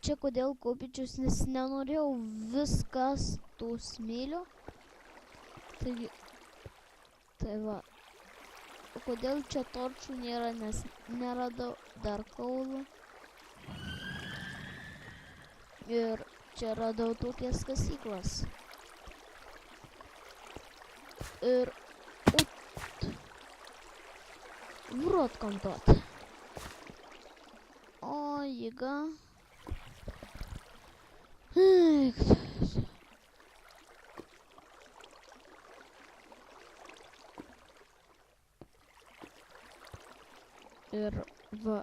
čia kodėl kopėčius, nes nenorėjau viskas tų smėlio. Taigi, tai va. O kodėl čia torčių nėra, nes neradau dar kaulų. Ir čia radau tokias kasyklas. Ir vrot kam tot. O, jėga. Ir va,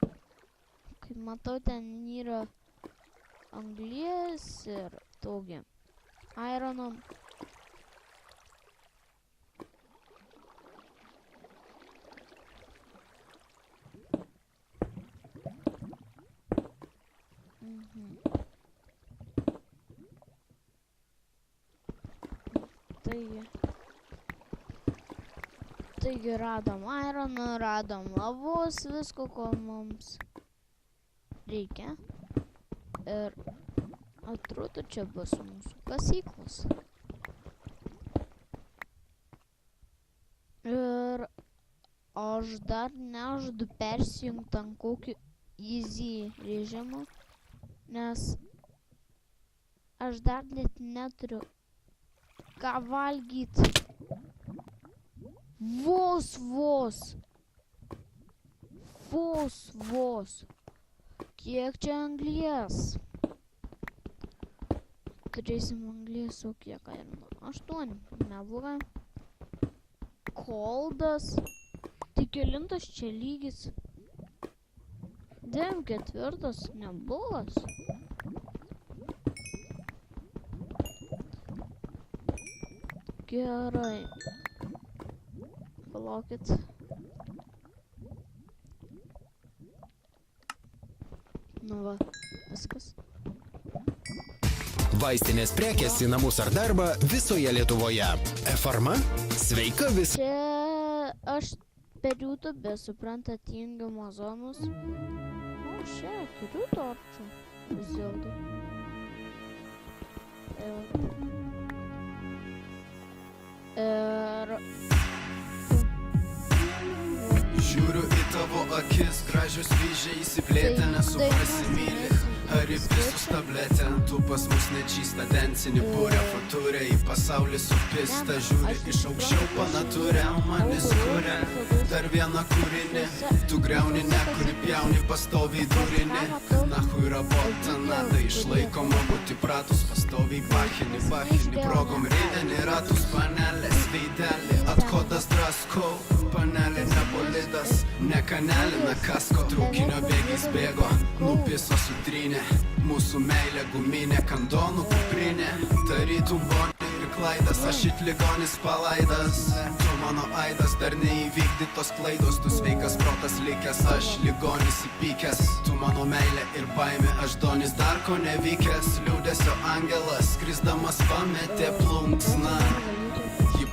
kaip matau, ten yra anglies ir tokį irono. Taigi radom ironą, radom lavos, visko, ko mums reikia. Ir atrodo, čia bus mūsų kasyklos. Ir aš dar nežadu persijungti ant kokį easy režimą, nes aš dar net neturiu ką valgyti. Vos. Kiek čia anglies? Turėsim anglies, o kiek irono? 8, neblogai. Koldas. Tai kelintas čia lygis? 94, neblogas. Gerai. Palaukit. Nu va, viskas. Vaistinės prekės į namus ar darbą visoje Lietuvoje. E-Farma? Sveika visi. Čia aš per YouTube suprantat įjungiamo zonus. O, čia turiu torčių. Vis dėlto. Ir... Žiūriu į tavo akis, gražios vyžiai įsiplėtę, nesuprasi myli. Ar į visus tabletę, tu pas mus nečysta densinį purę, futurę į pasaulį supista. Žiūri iš aukščiau panaturę, manis kuria dar vieną kūrinį. Tu griauni, nekuri pjauni, pastoviai durini. Nahui rabota, nada išlaikoma, būti pratus, pastoviai bachini, progom reidenį ratus, panelės veidelį, atkodas draskau. Panelė ne bolidas, ne kanelina kasko, traukinio bėgis bėgo, nupiso sutrynė. Mūsų meilė guminė, kandonų kuprinė. Tarytum Bonnie ir Klaidas, aš it ligonis palaidas. Tu mano aidas, dar neįvykdytos klaidos. Tu sveikas protas likęs, aš ligonis įpykęs. Tu mano meilė ir baimė, aš donis dar ko nevykęs. Liūdesio angelas, skrisdamas pametė plunksną.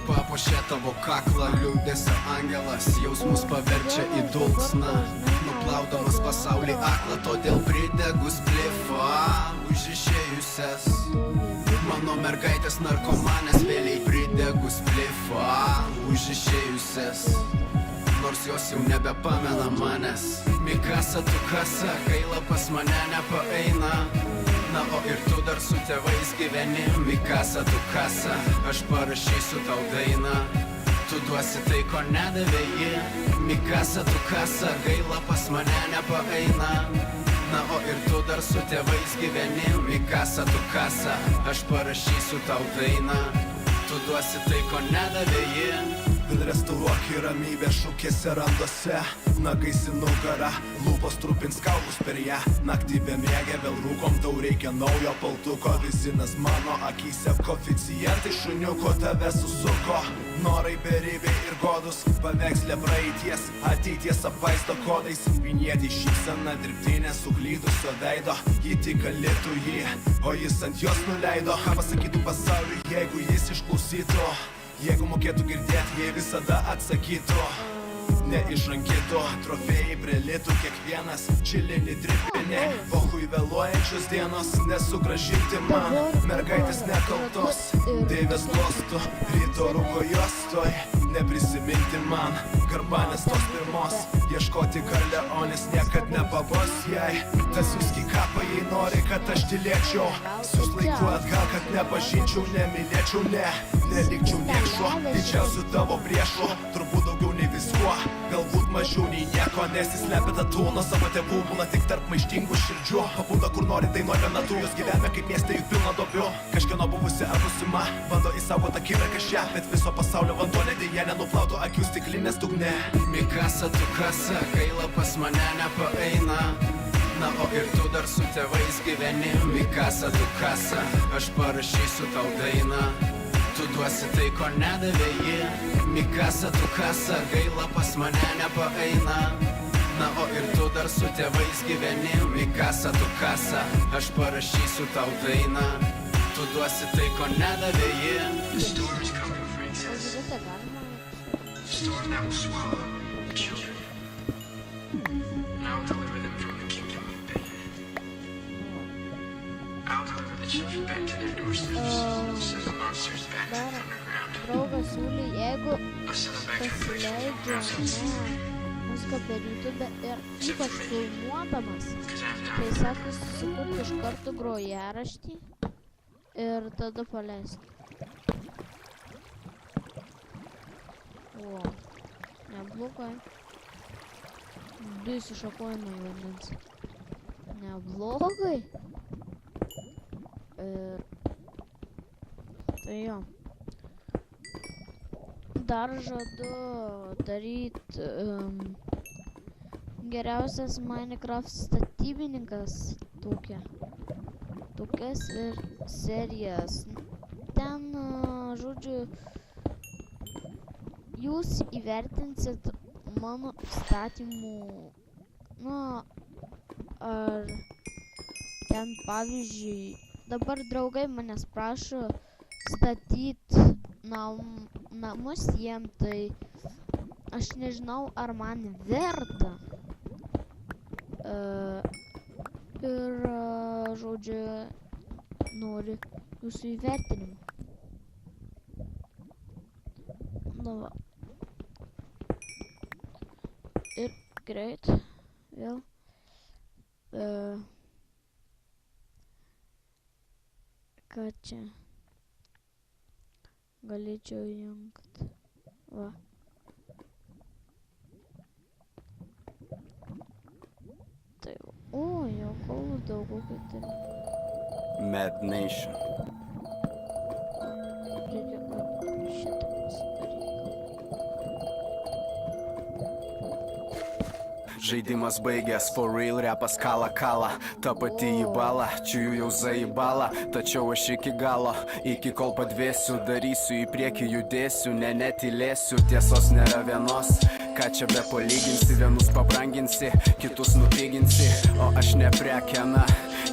Papuošė tavo kaklą, liūdesio angelas, jausmus paverčia į dulksną. Nuplaudamas pasaulį aklą, todėl pridegus blifą už išėjusias. Mano mergaitės narkomanės vėliai pridegus blifą už išėjusias. Nors jos jau nebepamena manęs. Mikasa, tu kasa, gaila pas mane nepaeina. Na, o ir tu dar su tėvais gyveni. Mikasa, tu kasa, aš parašysiu tau dainą. Tu duosi tai, ko nedavė ji. Mikasa, tu kasa, gaila pas mane nepaeina. Na, o ir tu dar su tėvais gyveni. Mikasa, tu kasa, aš parašysiu tau dainą. Tu duosi tai, ko nedavė ji. Vėl restauruok į ramybę šukėse randuose. Nagais į nugarą, lūpos trupins kaulus per ją. Naktį bemiegė, vėl rūkom, tau reikia naujo paltuko. Vizinas mano akyse, koficijantai šuniuko tave susuko. Norai beribiai ir godus, paveikslė praeities, ateities apvaisto kodais. Vinietį šypsena dirbtinė suklydusio veido. Ji tik alitų jį, o jis ant jos nuleido. Ką pasakytų pasauliui, jeigu jis išklausytų? Jeigu mokėtų girdėti, jei visada atsakytų. Neišrankytų, trofėjai prilitų, kiekvienas čilinį dripinį ne, pohui vėluojančios dienos nesugražinti man. Mergaitės nekaltos, deivės glosto, ryto rūko juostoj, neprisiminti man. Garbanės tos pirmos, ieškoti Karleonės niekad nepabos jai. Tas viski kapą, jei nori, kad aš tylėčiau. Sius laiku atgal, kad nepažinčiau, nemylėčiau, nelikčiau niekšo. Didžiausiu tavo priešu, turbūt daugiau nei viskuo, galbūt mažiau nei nieko. Nes jis slepia tatų nuo savo tėvų, būna tik tarp maištingų širdžių. Pabūda kur nori, tai nori natų, jos gyvenime kaip mieste juk pilna duobių. Kažkieno buvusi ar būsima, bando įsaugoti akimirką šią, bet viso pasaulio vanduo dėja nenuplautų akių stiklinės dugne. Mikasa, tu kasa, gaila pas mane nepaeina. Na, o ir tu dar su tėvais gyveni. Mikasa, tu kasa, aš parašysiu tau dainą. Tu duosi tai, ko nedavė ji. Mikasa, tu kasa, gaila pas mane nepaeina. Na, o ir tu dar su tėvais gyveni. Mikasa, tu kasa, aš parašysiu tau dainą. Tu duosi tai, ko nedavė ji. The storm is coming, princess. The storm that will swallow the children. And I will deliver them from the kingdom of pain. I will deliver the children back to their doorsteps. Send the monsters back to the underground. Draugas siūlė, jeigu I'll send them back to a place where they will pronounce pasileidžia muziką per YouTube ir ypač filmuodamas, because I have tai time. sako susikurti iš karto grojaraštį ir tada paleisti. O, neblogai. Du įsišakojimai vandens. Neblogai. Ir tai jo. Dar žadu daryti geriausias Minecraft statybininkas tokias ir serijas. Ten, žodžiu, jūs įvertinsit mano statymų, ar ten pavyzdžiui, dabar draugai manęs prašo statyti namus jiem, tai aš nežinau, ar man verta. Ir, žodžiu, noriu jūsų įvertinimą. Nu va. Ir greit, vėl. Ką čia? Galėčiau jungti. Va. Tai va. O, jau kaulų daugiau kaip turiu. Mad Nation. Reikia šitą pasidaryti. Žaidimas baigęs, for real repas kala. Ta pati į balą, čiūjų jau zaibala. Tačiau aš iki galo, iki kol padvėsiu. Darysiu į priekį, judėsiu, netylėsiu. Tiesos nėra vienos, ką čia be palyginsi. Vienus pabranginsi, kitus nupiginsi. O aš neprekiana,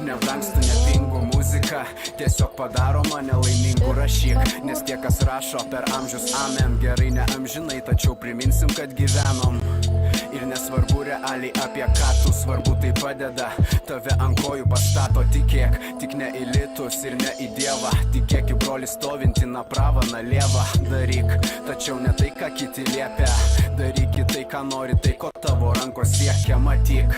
nebrangstu, nepingu muzika. Tiesiog padaro mane laimingu, rašyk. Nes tie, kas rašo per amžius, amen. Gerai ne amžinai, tačiau priminsim, kad gyvenom. Ir nesvarbu realiai apie ką tu, svarbu tai padeda. Tave ant kojų pastato, tikėk, tik ne į litus ir ne į dievą. Tikėk į brolį stovintį na pravą, na lievą. Daryk, tačiau ne tai, ką kiti liepia. Daryk į tai, ką nori, tai ko tavo rankos siekia. Matyk,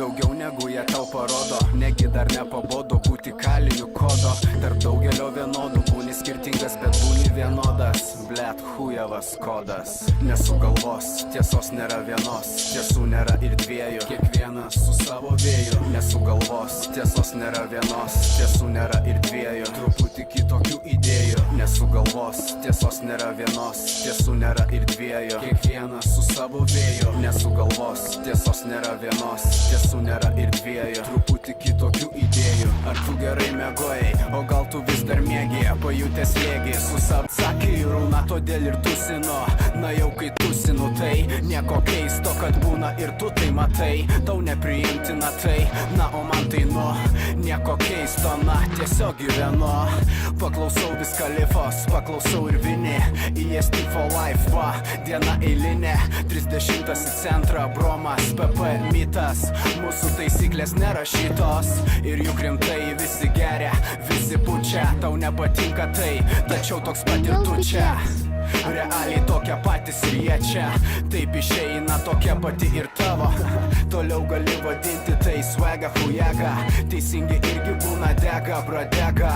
daugiau negu jie tau parodo. Negi dar nepabodo būti kaliniu kodo. Tarp daugelio vienodų būni skirtingas, bet būni vienodas. Blet, chujevas kodas. Nesugalvos, tiesos nėra vienos. Tiesų nėra ir dviejų, kiekvienas su savo vėju. Nesugalvos, tiesos nėra vienos. Tiesų nėra ir dviejų, truputį kitokių idėjų. Nesugalvos, tiesos nėra vienos. Tiesų nėra ir dviejų, kiekvienas su savo vėju. Nesugalvos, tiesos nėra vienos. Tiesų nėra ir dviejų, truputį kitokių idėjų. ar tu gerai mėgojai, o gal tu vis dar mėgi, pajutęs lėgį, susapsakė į rūną, todėl ir tusino. Na jau kai tusinu, tai nieko keisto, kad būna ir tu tai matai, tau nepriimtina tai, na o man tai nu, nieko keisto, na tiesiog gyvenu. Paklausau vis kalifos, paklausau ir vini, EST for life, va, diena eilinė, 30 į centrą, bromas, PP mitas, mūsų taisyklės nerašytos, ir juk rimtai visi geria, visi pučia, tau nepatinka tai, tačiau toks pat ir tu čia. Realiai tokia patys ir jie čia, taip išeina tokia pati ir tavo. Toliau gali vadinti tai swagą, hujaga, teisingi irgi būna dega, bradega.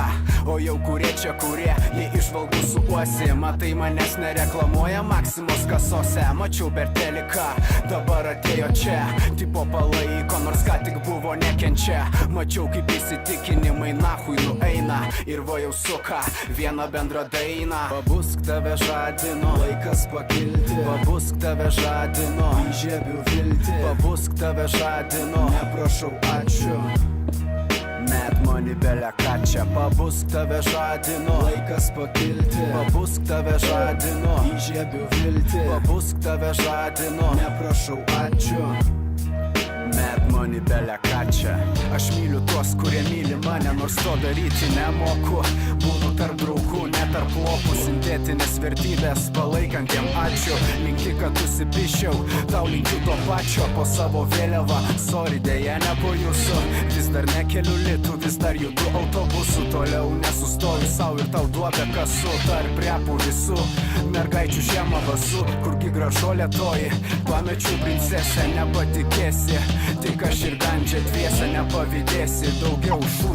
O jau kurie čia kurie, jei išvalgų suuosi, matai manęs nereklamuoja Maksimos kasose. Mačiau per teliką, dabar atėjo čia, tipo palaiko, nors ką tik buvo nekenčia. Mačiau kaip įsitikinimai nahui nueina, ir va jau suka vieną bendrą dainą. Pabusk tave žadino, laikas pakilti, pabusk tave žadino, įžiebiu viltį, pabusk tave žadino, neprašau ačiū. Mad money belia ką čia, pabusk tave žadino, laikas pakilti, pabusk tave žadino, įžiebiu viltį, pabusk tave žadino, neprašau ačiū. Mad money belia ką čia. Aš myliu tuos, kurie myli mane, nors to daryti nemoku. Būnu tarp draugų, ne tarp lopų, sintetinės vertybės palaikantiem ačiū. Linki, kad užsipišiau, tau linkiu to pačio, po savo vėliavą, sorry dėja ne po jūsų. Vis dar nekeliu litų, vis dar judu autobusu, toliau nesustoju sau ir tau duobę kasu. Tarp repų visų, mergaičių žiemą basu, kurgi gražuolė toji, pamečiau princesę, nepatikėsi. Tik aš ir gandžia dviese nepavydėsi, daugiau šū